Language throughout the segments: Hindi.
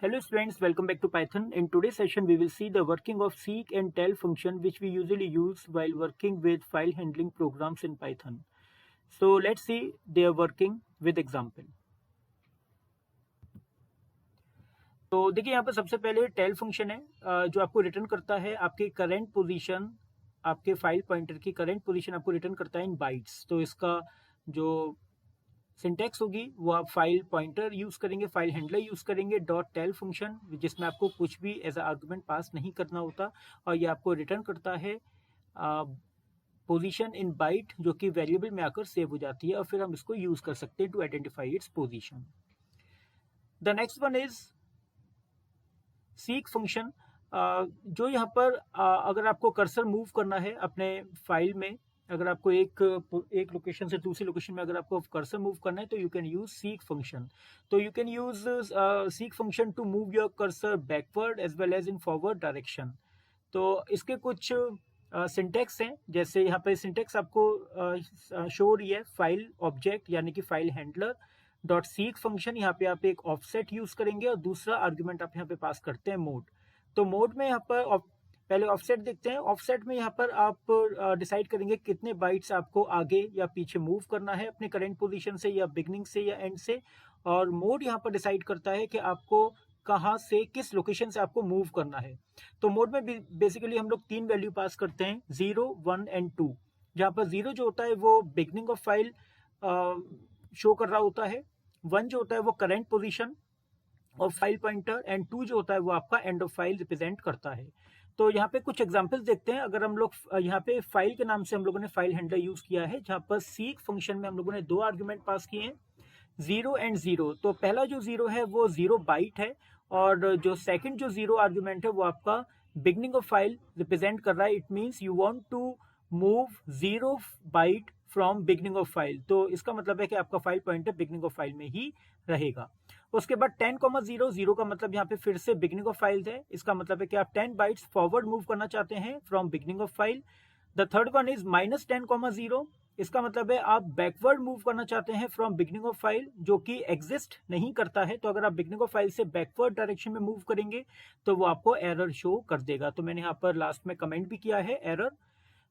Hello students, welcome back to Python. In today's session, we will see the working of seek and tell function which we usually use while working with file handling programs in Python. So let's see their working with example. तो देखिए यहाँ पर सबसे पहले टेल फंक्शन है जो आपको रिटर्न करता है आपके करंट पोजीशन, आपके फाइल पॉइंटर की करंट पोजीशन आपको रिटर्न करता है इन बाइट्स। तो इसका जो सिंटैक्स होगी वो आप फाइल पॉइंटर यूज करेंगे, फाइल हैंडलर यूज करेंगे, डॉट टेल फंक्शन जिसमें आपको कुछ भी एज आर्गुमेंट पास नहीं करना होता और ये आपको रिटर्न करता है पोजीशन इन बाइट जो कि वेरिएबल में आकर सेव हो जाती है और फिर हम इसको यूज कर सकते हैं to identify its position. The next one is seek function. जो यहाँ पर अगर आपको कर्सर मूव करना है अपने फाइल में, अगर आपको एक लोकेशन से दूसरी लोकेशन में अगर आपको कर्सर मूव करना है तो you can use seek function. तो you can use seek function to move your cursor backward as well as in forward direction. तो इसके कुछ सिंटेक्स हैं, जैसे यहाँ पे सिंटेक्स आपको शो हो रही है, फाइल ऑब्जेक्ट यानी कि file handler dot seek function. यहाँ पे आप एक ऑफसेट यूज करेंगे और दूसरा आर्ग्यूमेंट आप यहाँ पे पास करते हैं मोड। तो मोड में यहाँ पर पहले ऑफसेट देखते हैं। ऑफसेट में यहाँ पर आप डिसाइड करेंगे कितने बाइट्स आपको आगे या पीछे मूव करना है अपने करंट पोजीशन से या बिगनिंग से या एंड से। और मोड यहाँ पर डिसाइड करता है कि आपको कहाँ से किस लोकेशन से आपको मूव करना है। तो मोड में बेसिकली हम लोग 3 वैल्यू पास करते हैं, 0, 1 एंड 2। जहाँ पर 0 जो होता है वो बिगनिंग ऑफ फाइल शो कर रहा होता है, 1 जो होता है वो करंट पोजीशन और फाइल पॉइंटर, एंड 2 जो होता है वो आपका एंड ऑफ फाइल रिप्रेजेंट करता है। तो यहाँ पे कुछ एग्जांपल्स देखते हैं। अगर हम लोग यहाँ पे फाइल के नाम से हम लोगों ने फाइल हैंडलर यूज किया है, जहाँ पर सीक फंक्शन में हम लोगों ने 2 आर्ग्यूमेंट पास किए हैं, 0 एंड 0। तो पहला जो 0 है वो 0 बाइट है और जो सेकंड जो 0 आर्ग्यूमेंट है वो आपका बिगनिंग ऑफ फाइल रिप्रेजेंट कर रहा है। It means you want to move 0 byte from beginning of file. तो इसका मतलब है कि आपका file pointer beginning of file में ही रहेगा। उसके बाद 10,0, 0 का मतलब यहाँ पे फिर से बिगनिंग ऑफ फाइल है। इसका मतलब है कि आप 10 बाइट्स फॉरवर्ड मूव करना चाहते हैं from beginning of file. The third one is -10,0। इसका मतलब है आप बैकवर्ड मूव करना चाहते हैं फ्रॉम बिगनिंग ऑफ फाइल, जो कि एग्जिस्ट नहीं करता है। तो अगर आप बिगनिंग ऑफ फाइल से बैकवर्ड डायरेक्शन में मूव करेंगे तो वो आपको एरर शो कर देगा। तो मैंने यहाँ पर लास्ट में कमेंट भी किया है एरर।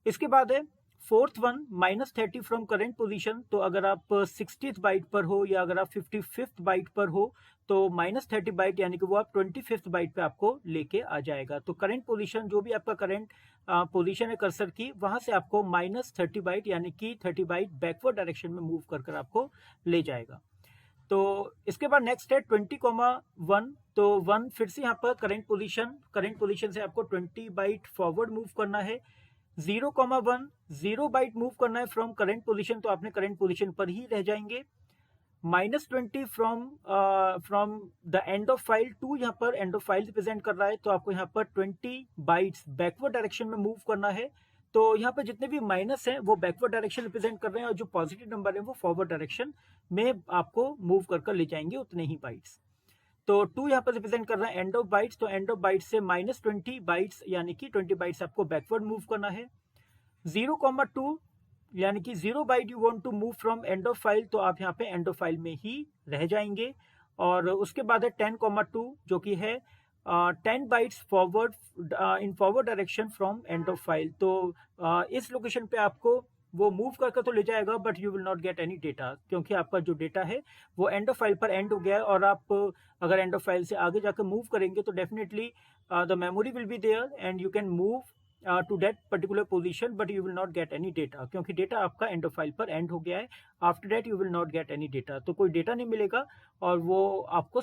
इसके बाद है fourth one, -30 from current position. तो अगर आप 60th बाइट पर हो या अगर आप 55th बाइट पर हो तो -30 बाइट यानी कि वो आप 25th बाइट पे आपको लेके आ जाएगा। तो करंट पोजीशन जो भी आपका करंट पोजीशन है कर्सर की, वहां से आपको -30 बाइट यानी कि 30 बाइट बैकवर्ड डायरेक्शन में मूव कर आपको ले जाएगा। तो इसके बाद नेक्स्ट है 20,1। तो 1 फिर से यहाँ पर करंट पोजीशन से आपको 20 बाइट फॉरवर्ड मूव करना है। 0,1 0 बाइट मूव करना है फ्रॉम करंट पोजीशन, तो आपने करंट पोजीशन पर ही रह जाएंगे। -20 from the end of file, 2 यहाँ पर एंड ऑफ फाइल रिप्रेजेंट कर रहा है, तो आपको यहाँ पर 20 बाइट्स बैकवर्ड डायरेक्शन में मूव करना है। तो यहाँ पर जितने भी माइनस हैं वो बैकवर्ड डायरेक्शन रिप्रेजेंट कर रहे हैं और जो पॉजिटिव नंबर है वो फॉरवर्ड डायरेक्शन में आपको मूव कर ले जाएंगे उतने ही बाइट्स। तो 2 यहाँ पर रिप्रेजेंट कर रहा है एंड ऑफ बाइट्स। तो एंड ऑफ बाइट्स से -20 बाइट्स यानी कि 20 बाइट्स आपको बैकवर्ड मूव करना है। 0,2 यानी कि 0 byte you want to move from end of file, तो आप यहाँ पे एंड ऑफ फाइल में ही रह जाएंगे। और उसके बाद है 10,2 जो कि है 10 bytes forward in forward direction from end of file. तो इस लोकेशन पे आपको वो मूव करके तो ले जाएगा but you will not get any data, क्योंकि आपका जो डेटा है वो एंड ऑफ फाइल पर एंड हो गया है। और आप अगर एंड ऑफ फाइल से आगे जाकर मूव करेंगे तो definitely the memory will be there and you can move to that particular position, but you will not get any data, क्योंकि डेटा आपका एंड ऑफ फाइल पर एंड हो गया है। After that you will not get any data, तो कोई डेटा नहीं मिलेगा और वो आपको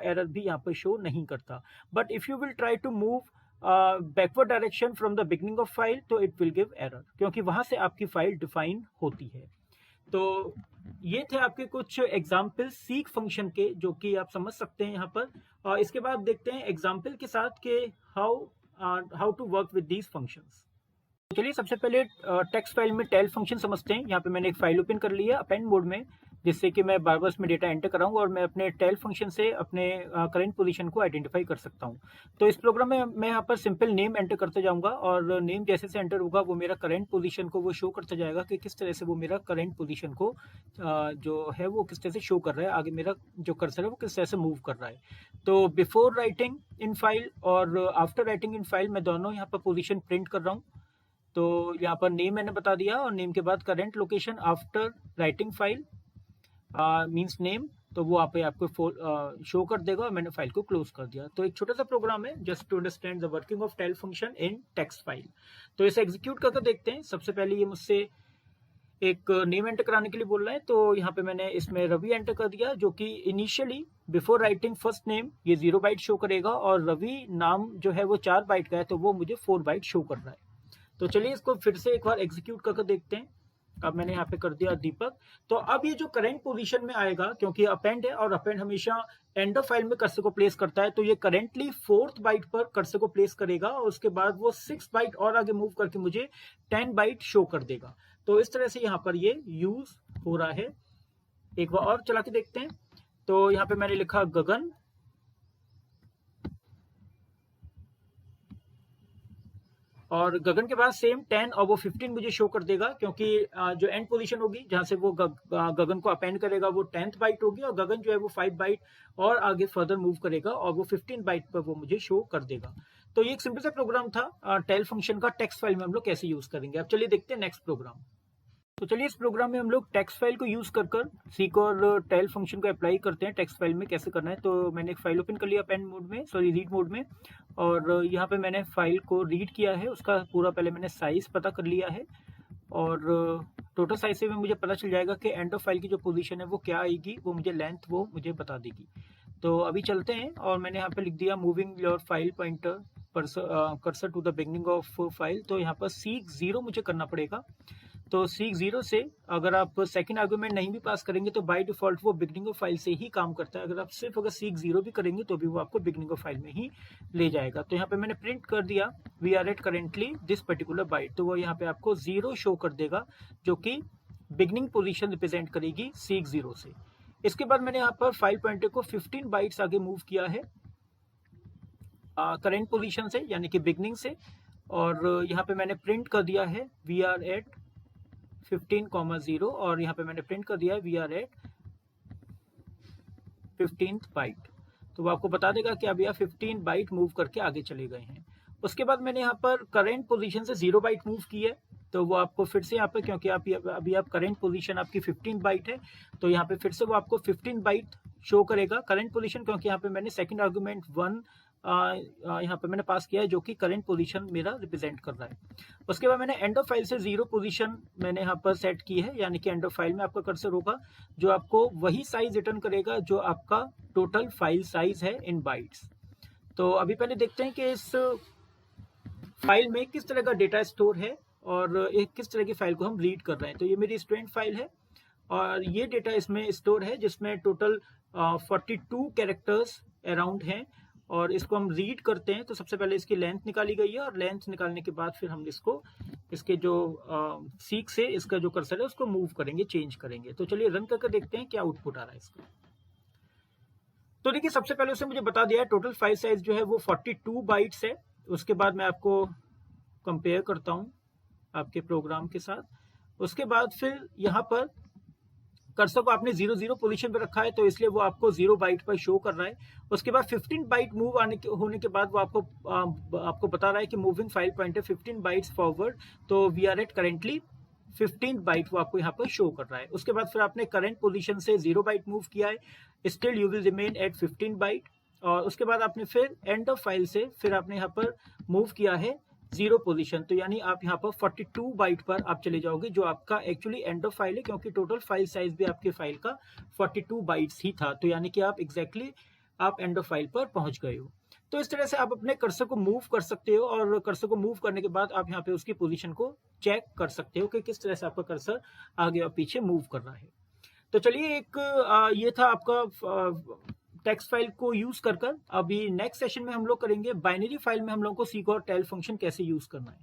एरर भी यहाँ पर शो नहीं करता। But if you will try to move backward direction from the beginning of file तो इट विल गिव एरर, क्योंकि वहां से आपकी फाइल डिफाइन होती है। तो ये थे आपके कुछ एग्जाम्पल सीक फंक्शन के, जो कि आप समझ सकते हैं यहाँ पर। और इसके बाद देखते हैं एग्जाम्पल के साथ के how to work with these functions. चलिए सबसे पहले टेक्स्ट फाइल में टेल फंक्शन समझते हैं। यहाँ पे मैंने एक फाइल ओपन कर ली है अपेंड मोड में। जिससे कि मैं बार बार इसमें डेटा एंटर कराऊँ और मैं अपने टेल फंक्शन से अपने करंट पोजीशन को आइडेंटिफाई कर सकता हूँ। तो इस प्रोग्राम में मैं यहाँ पर सिंपल नेम एंटर करते जाऊँगा और नेम जैसे से एंटर होगा वो मेरा करंट पोजीशन को वो शो करता जाएगा कि किस तरह से वो मेरा करंट पोजीशन को जो है वो किस तरह से शो कर रहा है, आगे मेरा जो कर्सर है वो किस तरह से मूव कर रहा है। तो बिफोर राइटिंग इन फाइल और आफ्टर राइटिंग इन फाइल मैं दोनों यहाँ पर पोजीशन प्रिंट कर रहा हूँ। तो यहाँ पर नेम मैंने बता दिया और नेम के बाद current location after writing file means name, तो वो आप आपको शो कर देगा और मैंने फाइल को क्लोज कर दिया। तो एक छोटा सा प्रोग्राम है just to understand the working of tell function in text file. तो इसे एग्जीक्यूट करके देखते हैं। सबसे पहले ये मुझसे एक नेम एंटर कराने के लिए बोल रहा है, तो यहाँ पे मैंने इसमें रवि एंटर कर दिया, जो कि initially before writing first name ये 0 बाइट शो करेगा और रवि नाम जो है वो 4 बाइट का है, तो वो मुझे 4 बाइट शो कर रहा है। तो चलिए इसको फिर से एक बार एग्जीक्यूट करके देखते हैं। अब मैंने यहाँ पे कर दिया दीपक। तो अब ये जो करंट पोजीशन में आएगा, क्योंकि अपेंड है और अपेंड हमेशा एंड ऑफ फाइल में कर्सर को प्लेस करता है, तो ये करेंटली 4th बाइट पर कर्सर को प्लेस करेगा और उसके बाद वो 6 बाइट और आगे मूव करके मुझे 10 बाइट शो कर देगा। तो इस तरह से यहाँ पर ये यूज हो रहा है। एक बार और चला के देखते हैं। तो यहाँ पे मैंने लिखा गगन और गगन के बाद सेम 10 और वो 15 मुझे शो कर देगा, क्योंकि जो एंड पोजीशन होगी जहां से वो गगन को अपेंड करेगा वो 10th बाइट होगी और गगन जो है वो 5 बाइट और आगे फर्दर मूव करेगा और वो 15 बाइट पर वो मुझे शो कर देगा। तो ये एक सिंपल सा प्रोग्राम था टेल फंक्शन का टेक्स्ट फाइल में हम लोग कैसे यूज करेंगे। अब चलिए देखते हैं नेक्स्ट प्रोग्राम। तो चलिए इस प्रोग्राम में हम लोग टेक्स्ट फाइल को यूज कर सीक और टेल फंक्शन को अप्लाई करते हैं टेक्स्ट फाइल में कैसे करना है। तो मैंने एक फाइल ओपन कर लिया पेन मोड में, सॉरी रीड मोड में, और यहाँ पे मैंने फाइल को रीड किया है। उसका पूरा पहले मैंने साइज पता कर लिया है और टोटल साइज से भी मुझे पता चल जाएगा कि एंड ऑफ फाइल की जो पोजीशन है वो क्या आएगी, वो मुझे लेंथ वो मुझे बता देगी। तो अभी चलते हैं और मैंने यहाँ पे लिख दिया moving your file pointer cursor to the beginning of file. तो यहाँ पर सीक 0 मुझे करना पड़ेगा। तो सीक 0 से अगर आप सेकंड आर्गुमेंट नहीं भी पास करेंगे तो बाय डिफॉल्ट वो बिगनिंग ऑफ फाइल से ही काम करता है। अगर आप सिर्फ अगर सीक 0 भी करेंगे तो भी वो आपको बिगनिंग ऑफ फाइल में ही ले जाएगा। तो यहाँ पे मैंने प्रिंट कर दिया we are at currently this particular byte, तो वो यहाँ पे आपको 0 शो कर देगा, जो कि बिगनिंग पोजीशन रिप्रेजेंट करेगी सीक 0 से। इसके बाद मैंने यहाँ पर फाइल पॉइंटर को 15 बाइट्स आगे मूव किया है करेंट पोजीशन से, यानी कि बिगनिंग से, और यहाँ पे मैंने प्रिंट कर दिया है वी आर एट 15,0 और यहाँ पे मैंने प्रिंट कर दिया है we are eight 15th bite. तो वो आपको बता देगा कि अभी आप 15 बाइट मूव करके आगे चले गए हैं। उसके बाद मैंने यहाँ पर करंट पोजीशन से 0 बाइट मूव की है, तो वो आपको फिर से यहाँ पे, क्योंकि आप अभी आप करंट पोजीशन आपकी 15 बाइट है, तो यहाँ पे फिर से वो आपको 15 बाइट शो करेगा करंट पोजीशन, क्योंकि यहाँ पे मैंने सेकंड आर्गुमेंट 1 यहाँ पे मैंने पास किया है, जो कि करंट पोजीशन मेरा रिप्रेजेंट कर रहा है। उसके बाद मैंने एंड ऑफ फाइल से 0 पोजीशन मैंने यहाँ पर सेट की है, यानी कि एंड ऑफ फाइल में आपका कर्सर होगा जो आपको वही साइज रिटर्न करेगा जो आपका टोटल फाइल साइज है इन बाइट्स। तो अभी पहले देखते हैं कि इस फाइल में किस तरह का डेटा स्टोर है और एक किस तरह की फाइल को हम रीड कर रहे हैं। तो ये मेरी स्टूडेंट फाइल है और ये डेटा इसमें स्टोर है, जिसमें टोटल 42 कैरेक्टर्स अराउंड हैं और इसको हम रीड करते हैं। तो सबसे पहले इसकी लेंथ निकाली गई है और लेंथ निकालने के बाद फिर हम इसको इसके जो सीक से इसका जो कर्सर है उसको मूव करेंगे, चेंज करेंगे। तो चलिए रन करके देखते हैं क्या आउटपुट आ रहा है इसका। तो देखिए सबसे पहले उसने मुझे बता दिया है टोटल फाइल साइज जो है वो 42 बाइट्स है। उसके बाद मैं आपको कंपेयर करता हूँ आपके प्रोग्राम के साथ। उसके बाद फिर यहाँ पर कर्सर को आपने 0 पोजीशन पे रखा है, तो इसलिए वो आपको 0 बाइट पर शो कर रहा है। उसके बाद 15 बाइट मूव होने के बाद वो आपको बता रहा है कि moving file pointer 15 bytes forward, तो we are at currently 15 byte वो आपको यहाँ पर शो कर रहा है। उसके बाद फिर आपने करंट पोजीशन से 0 बाइट मूव किया है, still you will remain at 15 byte. और उसके बाद आपने फिर एंड ऑफ फाइल से फिर आपने यहाँ पर मूव किया है 0 पोजीशन, तो यानी आप यहाँ पर 42 बाइट पर आप चले जाओगे, जो आपका एक्चुअली एंड ऑफ फाइल है, क्योंकि टोटल फाइल साइज भी आपके फाइल का 42 बाइट्स ही था। तो यानी कि आप एग्जैक्टली आप एंड ऑफ फाइल पर पहुंच गए हो। तो इस तरह से आप अपने कर्सर को मूव कर सकते हो और कर्सर को मूव करने के बाद आप यहाँ पे उसकी पोजीशन को चेक कर सकते हो कि किस तरह से आपका कर्सर आगे और पीछे मूव कर रहा है। तो चलिए एक ये था आपका टेक्स्ट फाइल को यूज कर। अभी नेक्स्ट सेशन में हम लोग करेंगे बाइनरी फाइल में हम लोग को सीक और टेल फंक्शन कैसे यूज करना है।